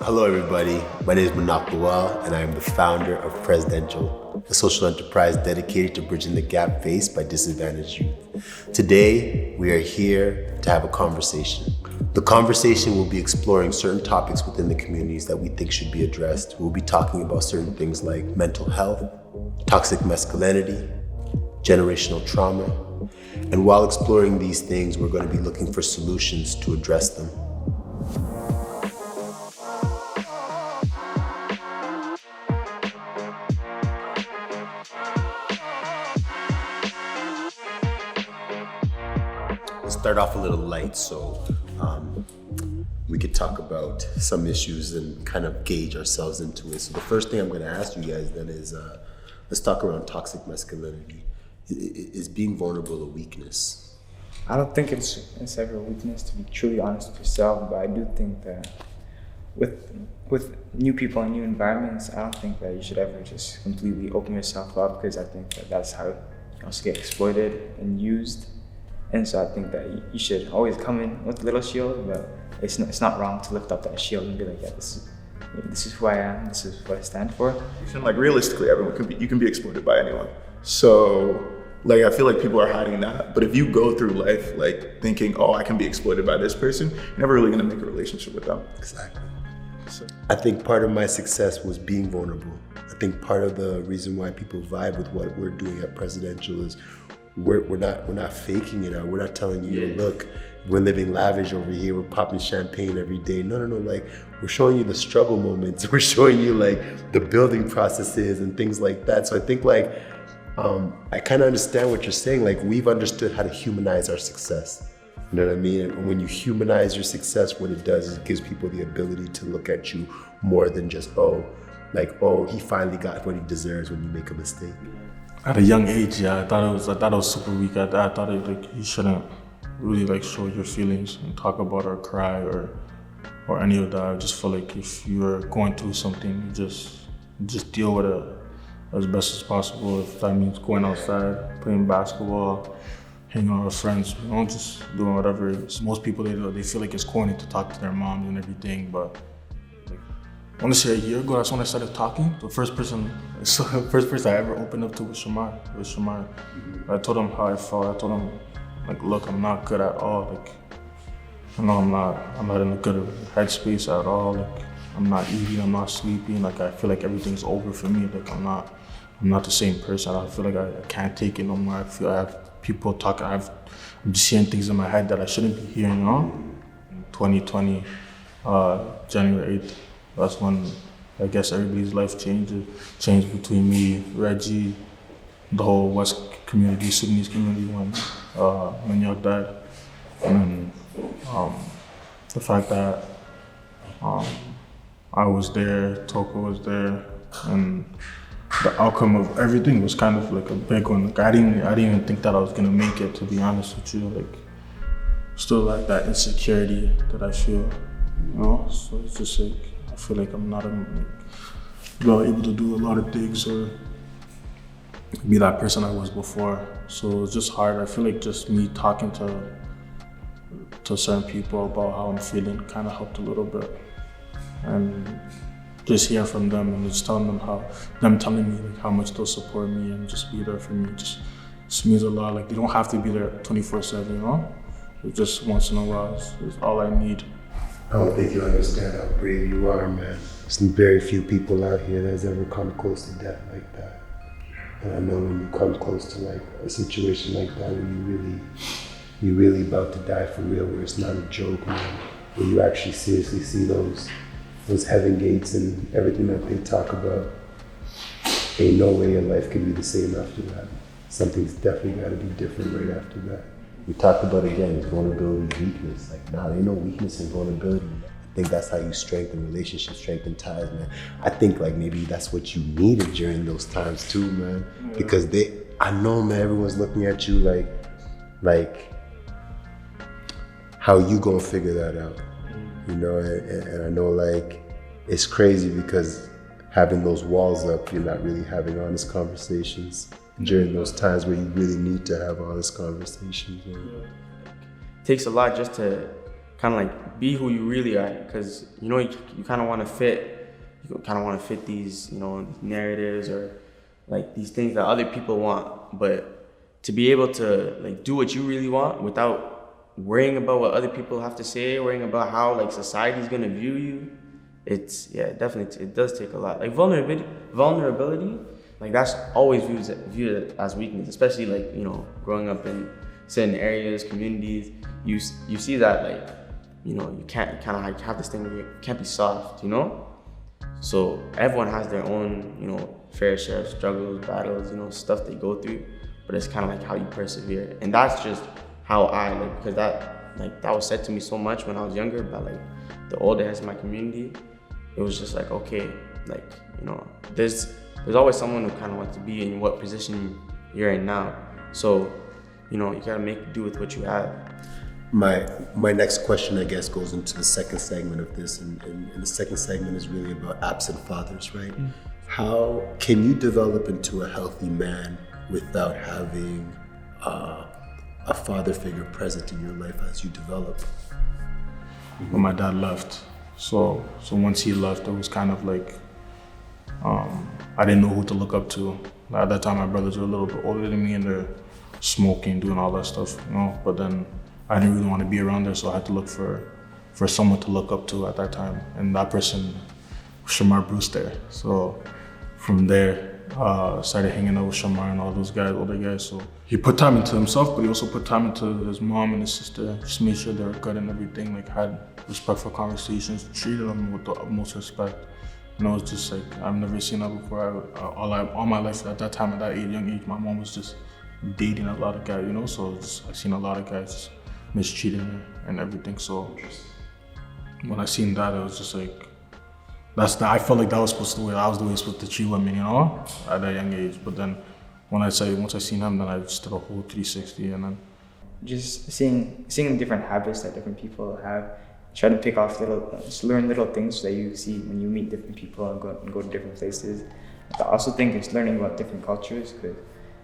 Hello everybody, my name is Manak Lual and I am the founder of Prezdential, a social enterprise dedicated to bridging the gap faced by disadvantaged youth. Today, we are here to have a conversation. The conversation will be exploring certain topics within the communities that we think should be addressed. We'll be talking about certain things like mental health, toxic masculinity, generational trauma, and while exploring these things, we're going to be looking for solutions to address them. Start off a little light so we could talk about some issues and kind of gauge ourselves into it. So the first thing I'm going to ask you guys then is let's talk around toxic masculinity. Is being vulnerable a weakness? I don't think it's ever a weakness to be truly honest with yourself, but I do think that with new people and new environments, I don't think that you should ever just completely open yourself up, because I think that that's how you also get exploited and used. And so I think that you should always come in with a little shield, but it's not wrong to lift up that shield and be like, yeah, this is who I am, this is what I stand for. And like realistically, you can be exploited by anyone. So like I feel like people are hiding that, but if you go through life like thinking, oh, I can be exploited by this person, you're never really gonna make a relationship with them. Exactly. So I think part of my success was being vulnerable. I think part of the reason why people vibe with what we're doing at Presidential is we're not faking it out. We're not telling you, look, we're living lavish over here, we're popping champagne every day. No, like we're showing you the struggle moments. We're showing you like the building processes and things like that. So I think like, I kind of understand what you're saying. Like we've understood how to humanize our success. You know what I mean? And when you humanize your success, what it does is it gives people the ability to look at you more than just, he finally got what he deserves when you make a mistake. At a young age, I thought it was super weak. I thought you shouldn't really like show your feelings and talk about or cry or any of that. I just feel like if you're going through something, you just deal with it as best as possible. If that means going outside, playing basketball, hanging out with friends, just doing whatever. Most people they feel like it's corny to talk to their moms and everything, but I want to say a year ago, that's when I started talking. The first person I ever opened up to was Shamar. Mm-hmm. I told him how I felt. I told him, like, look, I'm not good at all. Like, I know I'm not in a good headspace at all. Like, I'm not eating, I'm not sleeping. Like, I feel like everything's over for me. Like, I'm not the same person. I feel like I can't take it no more. I feel I have people talking. I'm just hearing things in my head that I shouldn't be hearing. 2020, January 8th. That's when I guess everybody's life changed between me, Reggie, the whole West community, Sudanese community when Young died. And the fact that I was there, Toko was there, and the outcome of everything was kind of like a big one. Like I didn't even think that I was gonna make it, to be honest with you. Like still like that insecurity that I feel, So it's just like I feel like I'm not able to do a lot of things or be that person I was before. So it's just hard. I feel like just me talking to certain people about how I'm feeling kind of helped a little bit. And just hearing from them and just telling me like how much they'll support me and just be there for me just means a lot. Like they don't have to be there 24/7, It's just once in a while is all I need. I don't think you understand how brave you are, man. There's very few people out here that's ever come close to death like that. And I know when you come close to like a situation like that where you're really about to die for real, where it's not a joke, man. Where you actually seriously see those heaven gates and everything that they talk about. Ain't no way your life can be the same after that. Something's definitely gotta be different right after that. We talked about again, vulnerability, weakness. Like, there ain't no weakness in vulnerability. I think that's how you strengthen relationships, strengthen ties, man. I think like maybe that's what you needed during those times too, man. Yeah. Because I know, man, everyone's looking at you like, how you gonna figure that out? And I know like, it's crazy because having those walls up, you're not really having honest conversations during those times where you really need to have honest conversations. It takes a lot just to kind of like be who you really are, because you know you kind of want to fit, these narratives or like these things that other people want, but to be able to like do what you really want without worrying about what other people have to say, worrying about how like society's gonna view you, definitely it does take a lot. Like vulnerability, like that's always viewed as weakness, especially like growing up in certain areas, communities. You see that like you can't kind of like have this thing where you can't be soft, So everyone has their own fair share of struggles, battles, stuff they go through, but it's kind of like how you persevere, and that's just how I like, because that was said to me so much when I was younger, but like the older heads in my community, it was just like, okay, like there's always someone who kind of wants to be in what position you're in now, so you gotta make do with what you have. My next question, I guess, goes into the second segment of this, and the second segment is really about absent fathers, right? How can you develop into a healthy man without having a father figure present in your life as you develop? When my dad left, so once he left, it was kind of like I didn't know who to look up to. At that time, my brothers were a little bit older than me, and they're smoking, doing all that stuff, But then I didn't really want to be around there, so I had to look for someone to look up to at that time, and that person was Shamar Brewster. So from there, started hanging out with Shamar and all those guys, older guys. So he put time into himself, but he also put time into his mom and his sister. Just made sure they were good and everything. Like had respectful conversations, treated them with the utmost respect. It's just like I've never seen that before. All my life at that time, at that young age, my mom was just dating a lot of guys, So I've seen a lot of guys mistreating her and everything. So when I seen that, it was just like I felt like that was supposed to be I was the way supposed to treat women, at that young age. But then once I seen him, then I just did a whole 360, and then just seeing the different habits that different people have, try to pick off just learn little things that you see when you meet different people and go to different places. I also think it's learning about different cultures, because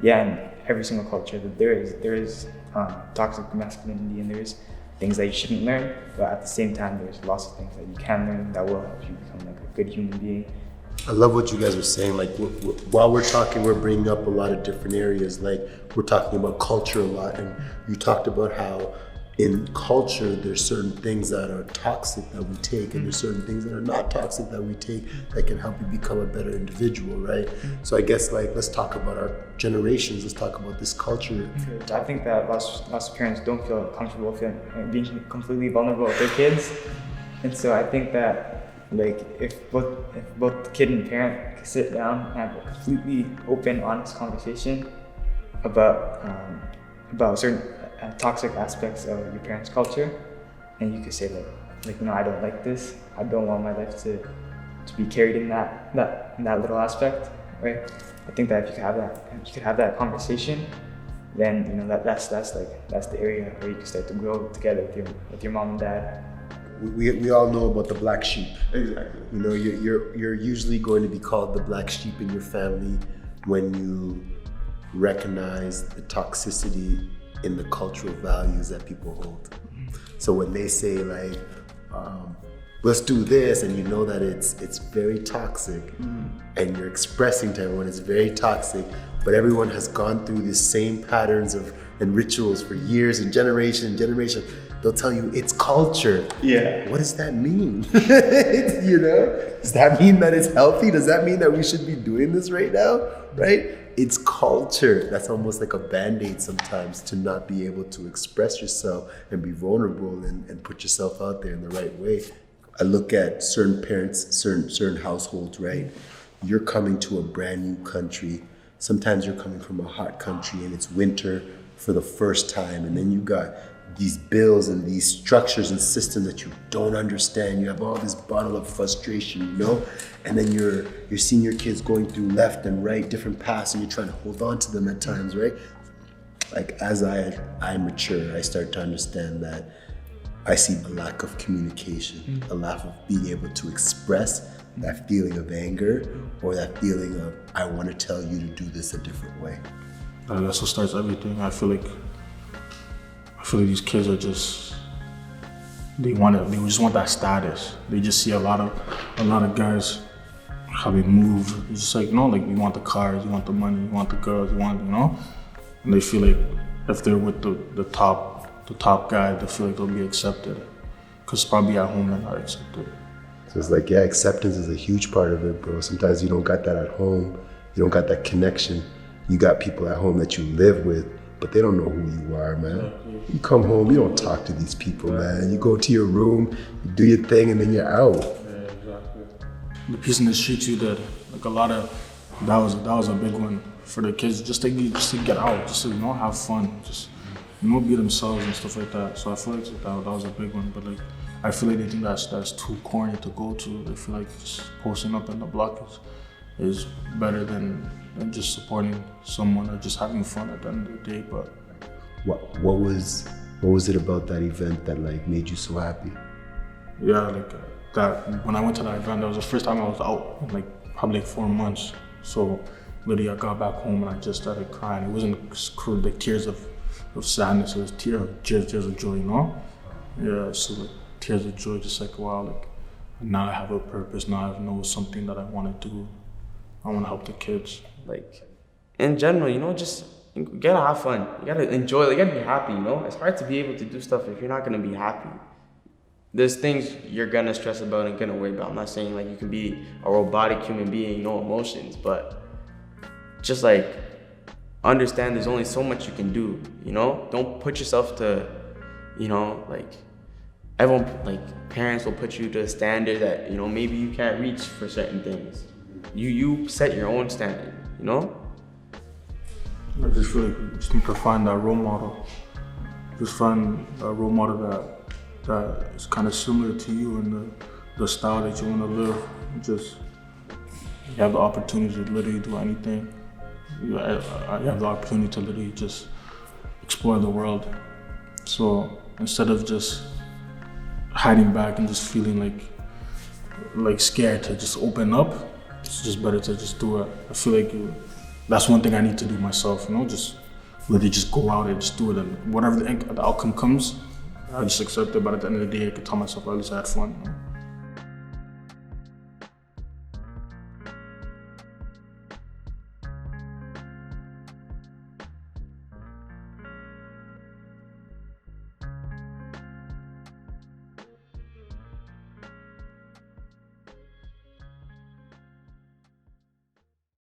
in every single culture there is toxic masculinity, and there's things that you shouldn't learn, but at the same time there's lots of things that you can learn that will help you become like a good human being. I love what you guys are saying. Like while we're talking, we're bringing up a lot of different areas. Like we're talking about culture a lot, and you talked about how in culture there's certain things that are toxic that we take, and there's certain things that are not toxic that we take that can help you become a better individual, right? So I guess let's talk about our generations. Let's talk about this culture. I think that lots of parents don't feel comfortable being completely vulnerable with their kids, and so I think that like if both the kid and parent can sit down and have a completely open, honest conversation about certain toxic aspects of your parents' culture, and you could say like I don't like this. I don't want my life to be carried in that little aspect, right? I think that if you could have that conversation, then that's the area where you can start to grow together with your mom and dad. We all know about the black sheep. Exactly. You're usually going to be called the black sheep in your family when you recognize the toxicity in the cultural values that people hold. So when they say let's do this, and that it's very toxic, and you're expressing to everyone it's very toxic, but everyone has gone through the same patterns and rituals for years and generation, they'll tell you it's culture. Yeah. What does that mean? Does that mean that it's healthy? Does that mean that we should be doing this right now? Right? It's culture. That's almost like a band-aid sometimes, to not be able to express yourself and be vulnerable and put yourself out there in the right way. I look at certain parents, certain households, right? You're coming to a brand new country. Sometimes you're coming from a hot country and it's winter for the first time, and then you got these bills and these structures and systems that you don't understand. You have all this bottled up frustration, and then you're seeing your kids going through left and right, different paths, and you're trying to hold on to them at times, right? Like as I mature, I start to understand that I see a lack of communication, a lack of being able to express that feeling of anger or that feeling of, I want to tell you to do this a different way. That's what starts everything. I feel like these kids are just they just want that status. They just see a lot of guys how they move. It's just like, like you want the cars, you want the money, you want the girls, and they feel like if they're with the top guy, they feel like they'll be accepted. Cause probably at home they're not accepted. So it's like, yeah, acceptance is a huge part of it, bro. Sometimes you don't got that at home. You don't got that connection. You got people at home that you live with, but they don't know who you are, man. You come home, you don't talk to these people, man. You go to your room, you do your thing, and then you're out. Yeah, exactly. The peace in the streets you did, like a lot of, that was a big one for the kids, just to get out, just to, have fun, just, be themselves and stuff like that. So I feel like that was a big one, but like, I feel like they think that's too corny to go to. They feel like just posting up in the block is better than just supporting someone or just having fun at the end of the day. But what was it about that event that like made you so happy? Yeah, like that when I went to that event, that was the first time I was out in like probably 4 months. So literally I got back home and I just started crying. It wasn't like tears of sadness, it was tears of joy, Yeah, so like tears of joy, just like, wow, like now I have a purpose, now I know something that I want to do. I want to help the kids. Like, in general, just you gotta have fun. You gotta enjoy, you gotta be happy, It's hard to be able to do stuff if you're not gonna be happy. There's things you're gonna stress about and gonna worry about. I'm not saying like you can be a robotic human being, no emotions, but just like understand there's only so much you can do, Don't put yourself to, like everyone, like parents will put you to a standard that, maybe you can't reach for certain things. You set your own standard, I just feel like you just need to find that role model. Just find a role model that is kind of similar to you and the style that you want to live. Just you have the opportunity to literally do anything. You have the opportunity to literally just explore the world. So instead of just hiding back and just feeling like scared to just open up, it's just better to just do it. I feel like that's one thing I need to do myself, just literally just go out and just do it, and whatever the outcome comes, I just accept it. But at the end of the day, I can tell myself at least I had fun.